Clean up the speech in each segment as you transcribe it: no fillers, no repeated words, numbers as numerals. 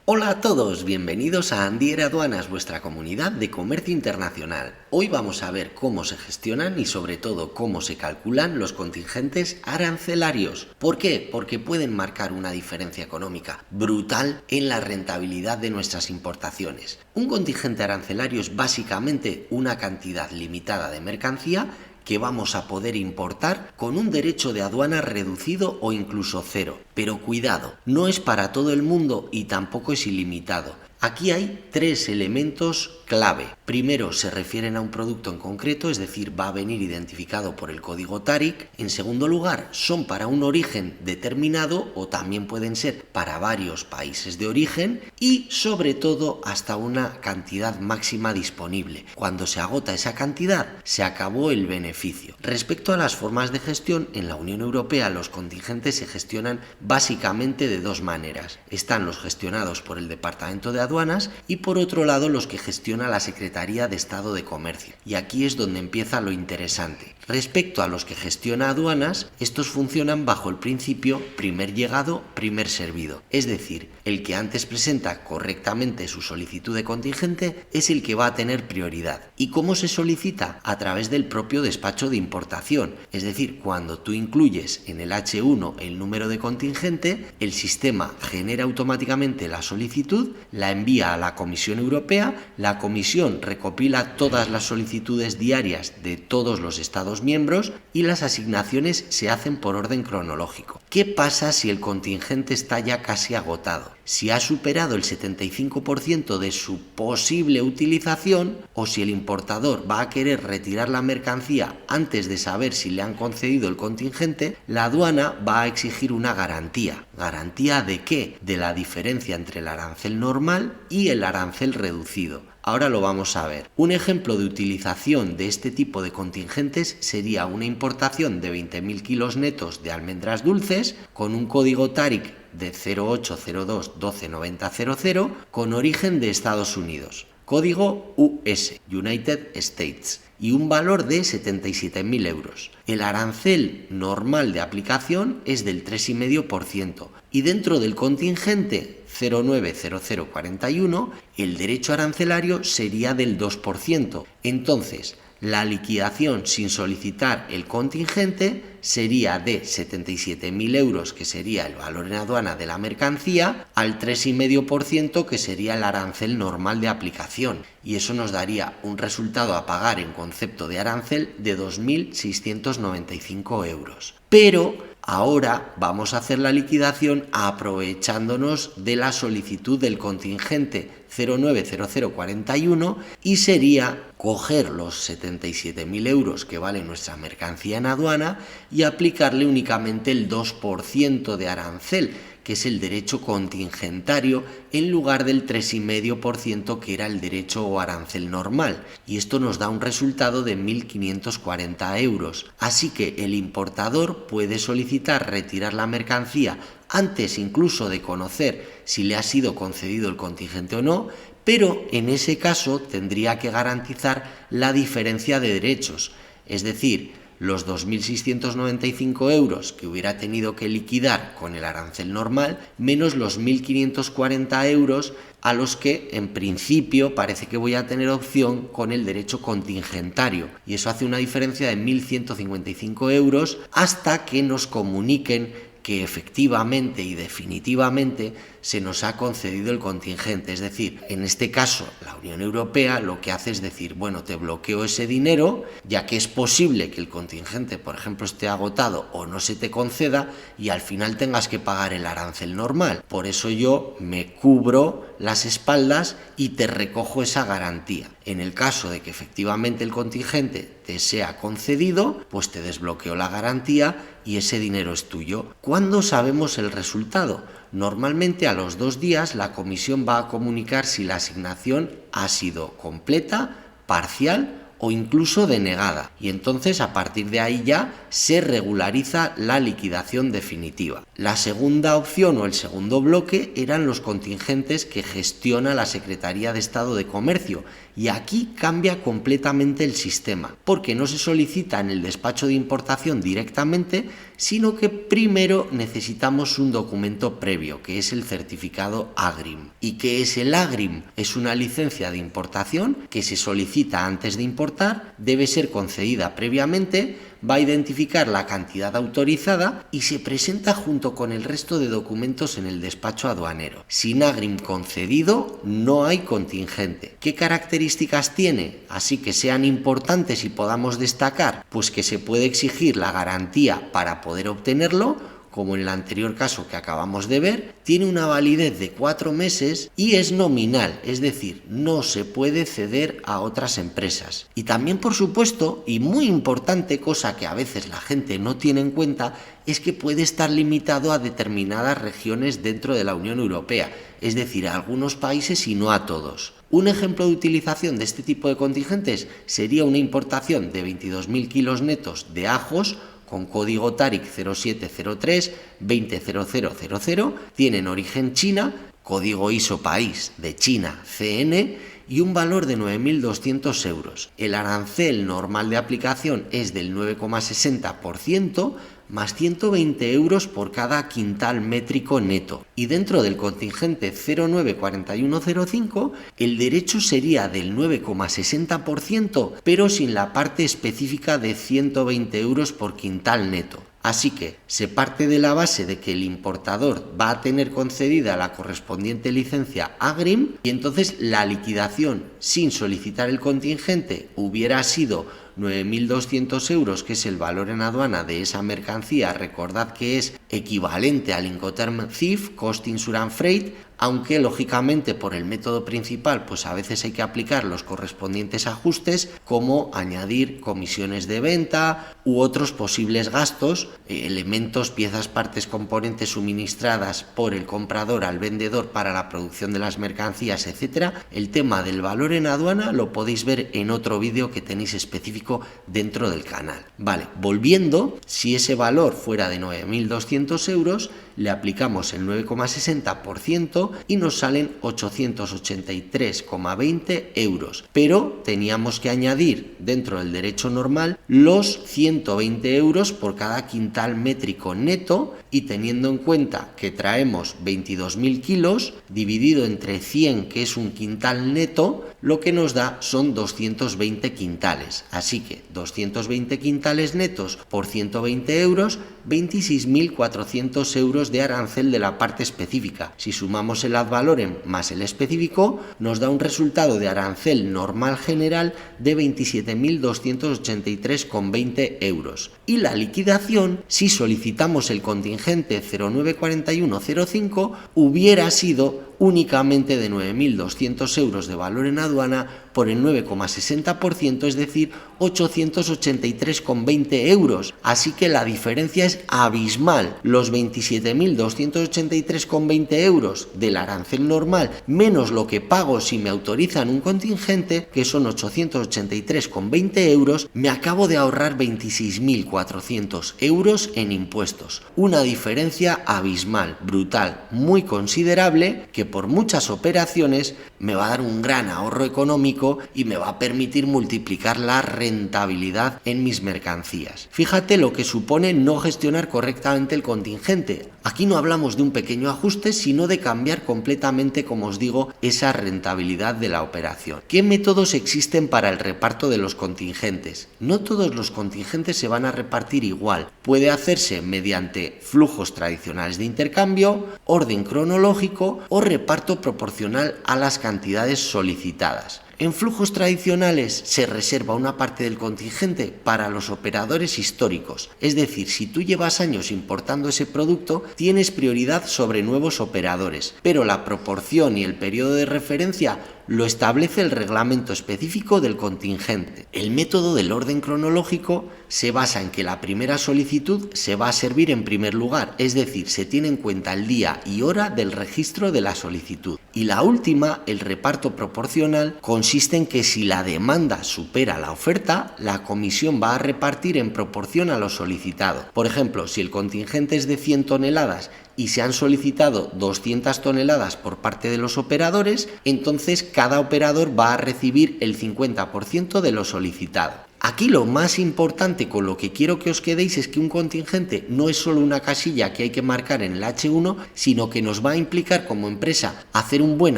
Hola a todos, bienvenidos a Andier Aduanas, vuestra comunidad de comercio internacional. Hoy vamos a ver cómo se gestionan y sobre todo cómo se calculan los contingentes arancelarios. ¿Por qué? Porque pueden marcar una diferencia económica brutal en la rentabilidad de nuestras importaciones. Un contingente arancelario es básicamente una cantidad limitada de mercancía que vamos a poder importar con un derecho de aduana reducido o incluso cero. Pero cuidado, no es para todo el mundo y tampoco es ilimitado. Aquí hay tres elementos clave. Primero, se refieren a un producto en concreto, es decir, va a venir identificado por el código TARIC. En segundo lugar, son para un origen determinado o también pueden ser para varios países de origen y, sobre todo, hasta una cantidad máxima disponible. Cuando se agota esa cantidad, se acabó el beneficio. Respecto a las formas de gestión, en la Unión Europea los contingentes se gestionan básicamente de dos maneras. Están los gestionados por el Departamento de Aduanas y por otro lado los que gestiona la Secretaría de Estado de Comercio. Y aquí es donde empieza lo interesante. Respecto a los que gestiona aduanas, estos funcionan bajo el principio primer llegado, primer servido. Es decir, el que antes presenta correctamente su solicitud de contingente es el que va a tener prioridad. ¿Y cómo se solicita? A través del propio despacho de importación. Es decir, cuando tú incluyes en el H1 el número de contingente, el sistema genera automáticamente la solicitud, la envía a la Comisión Europea, la Comisión recopila todas las solicitudes diarias de todos los Estados miembros y las asignaciones se hacen por orden cronológico. ¿Qué pasa si el contingente está ya casi agotado? Si ha superado el 75% de su posible utilización o si el importador va a querer retirar la mercancía antes de saber si le han concedido el contingente, la aduana va a exigir una garantía. ¿Garantía de qué? De la diferencia entre el arancel normal y el arancel reducido. Ahora lo vamos a ver. Un ejemplo de utilización de este tipo de contingentes sería una importación de 20.000 kilos netos de almendras dulces con un código TARIC de 0802-129000 con origen de Estados Unidos. Código US, United States, y un valor de 77.000 euros. El arancel normal de aplicación es del 3,5% y dentro del contingente 090041 el derecho arancelario sería del 2%. Entonces, la liquidación sin solicitar el contingente sería de 77.000 euros, que sería el valor en aduana de la mercancía, al 3,5%, que sería el arancel normal de aplicación. Y eso nos daría un resultado a pagar en concepto de arancel de 2.695 euros. Pero ahora vamos a hacer la liquidación aprovechándonos de la solicitud del contingente 090041 y sería coger los 77.000 euros que vale nuestra mercancía en aduana y aplicarle únicamente el 2% de arancel, que es el derecho contingentario, en lugar del 3,5% que era el derecho o arancel normal. Y esto nos da un resultado de 1.540 euros. Así que el importador puede solicitar retirar la mercancía antes incluso de conocer si le ha sido concedido el contingente o no, pero en ese caso tendría que garantizar la diferencia de derechos, es decir, los 2.695 euros que hubiera tenido que liquidar con el arancel normal, menos los 1.540 euros a los que en principio parece que voy a tener opción con el derecho contingentario. Y eso hace una diferencia de 1.155 euros hasta que nos comuniquen que efectivamente y definitivamente se nos ha concedido el contingente. Es decir, en este caso la Unión Europea lo que hace es decir, bueno, te bloqueo ese dinero, ya que es posible que el contingente, por ejemplo, esté agotado o no se te conceda y al final tengas que pagar el arancel normal. Por eso yo me cubro las espaldas y te recojo esa garantía. En el caso de que efectivamente el contingente te sea concedido, pues te desbloqueo la garantía y ese dinero es tuyo. ¿Cuándo sabemos el resultado? Normalmente a los 2 días la comisión va a comunicar si la asignación ha sido completa, parcial o incluso denegada, y entonces a partir de ahí ya se regulariza la liquidación definitiva. La segunda opción o el segundo bloque eran los contingentes que gestiona la Secretaría de Estado de Comercio, y aquí cambia completamente el sistema, porque no se solicita en el despacho de importación directamente, sino que primero necesitamos un documento previo, que es el certificado AGRIM. ¿Y qué es el AGRIM? Es una licencia de importación que se solicita antes de importar, debe ser concedida previamente, va a identificar la cantidad autorizada y se presenta junto con el resto de documentos en el despacho aduanero. Sin AGRIM concedido no hay contingente. ¿Qué características tiene? Así que sean importantes y podamos destacar, pues que se puede exigir la garantía para poder obtenerlo, como en el anterior caso que acabamos de ver, tiene una validez de 4 meses y es nominal, es decir, no se puede ceder a otras empresas. Y también, por supuesto, y muy importante, cosa que a veces la gente no tiene en cuenta, es que puede estar limitado a determinadas regiones dentro de la Unión Europea, es decir, a algunos países y no a todos. Un ejemplo de utilización de este tipo de contingentes sería una importación de 22.000 kilos netos de ajos con código TARIC 0703 200000, tienen origen China, código ISO país de China CN y un valor de 9.200 euros. El arancel normal de aplicación es del 9,60%, más 120 euros por cada quintal métrico neto. Y dentro del contingente 094105, el derecho sería del 9,60%, pero sin la parte específica de 120 euros por quintal neto. Así que se parte de la base de que el importador va a tener concedida la correspondiente licencia AGRIM y entonces la liquidación sin solicitar el contingente hubiera sido 9.200 euros, que es el valor en aduana de esa mercancía. Recordad que es equivalente al Incoterm CIF, Cost Insurance Freight, aunque lógicamente por el método principal pues a veces hay que aplicar los correspondientes ajustes, como añadir comisiones de venta u otros posibles gastos, elementos, piezas, partes, componentes suministradas por el comprador al vendedor para la producción de las mercancías, etcétera. El tema del valor en aduana lo podéis ver en otro vídeo que tenéis específico dentro del canal. Vale, volviendo, si ese valor fuera de 9.200 euros, le aplicamos el 9,60% y nos salen 883,20 euros. Pero teníamos que añadir dentro del derecho normal los 120 euros por cada quintal métrico neto, y teniendo en cuenta que traemos 22.000 kilos, dividido entre 100, que es un quintal neto, lo que nos da son 220 quintales. Así que 220 quintales netos por 120 euros, 26.400 euros de arancel de la parte específica. Si sumamos el ad valorem más el específico, nos da un resultado de arancel normal general de 27.283,20 euros. Y la liquidación, si solicitamos el contingente 094105, hubiera sido únicamente de 9.200 euros de valor en aduana por el 9,60%, es decir, 883,20 euros. Así que la diferencia es abismal. Los 27.283,20 euros del arancel normal menos lo que pago si me autorizan un contingente, que son 883,20 euros, me acabo de ahorrar 26.400 euros en impuestos. Una diferencia abismal, brutal, muy considerable, que por muchas operaciones me va a dar un gran ahorro económico y me va a permitir multiplicar la rentabilidad en mis mercancías. Fíjate lo que supone no gestionar correctamente el contingente. Aquí no hablamos de un pequeño ajuste, sino de cambiar completamente, como os digo, esa rentabilidad de la operación. ¿Qué métodos existen para el reparto de los contingentes? No todos los contingentes se van a repartir igual. Puede hacerse mediante flujos tradicionales de intercambio, orden cronológico o reparto proporcional a las cantidades solicitadas. En flujos tradicionales se reserva una parte del contingente para los operadores históricos, es decir, si tú llevas años importando ese producto, tienes prioridad sobre nuevos operadores, pero la proporción y el periodo de referencia lo establece el reglamento específico del contingente. El método del orden cronológico se basa en que la primera solicitud se va a servir en primer lugar, es decir, se tiene en cuenta el día y hora del registro de la solicitud. Y la última, el reparto proporcional, consiste en que si la demanda supera la oferta, la comisión va a repartir en proporción a lo solicitado. Por ejemplo, si el contingente es de 100 toneladas y se han solicitado 200 toneladas por parte de los operadores, entonces cada operador va a recibir el 50% de lo solicitado. Aquí lo más importante con lo que quiero que os quedéis es que un contingente no es solo una casilla que hay que marcar en el H1, sino que nos va a implicar como empresa hacer un buen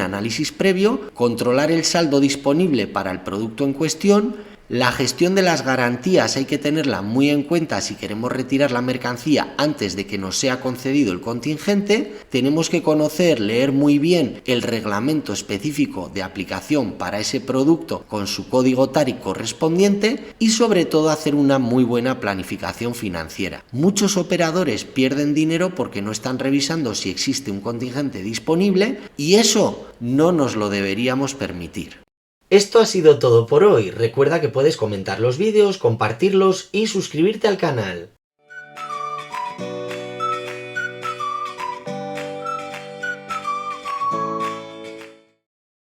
análisis previo, controlar el saldo disponible para el producto en cuestión. La gestión de las garantías hay que tenerla muy en cuenta si queremos retirar la mercancía antes de que nos sea concedido el contingente. Tenemos que conocer, leer muy bien el reglamento específico de aplicación para ese producto con su código TARI correspondiente y sobre todo hacer una muy buena planificación financiera. Muchos operadores pierden dinero porque no están revisando si existe un contingente disponible y eso no nos lo deberíamos permitir. Esto ha sido todo por hoy. Recuerda que puedes comentar los vídeos, compartirlos y suscribirte al canal.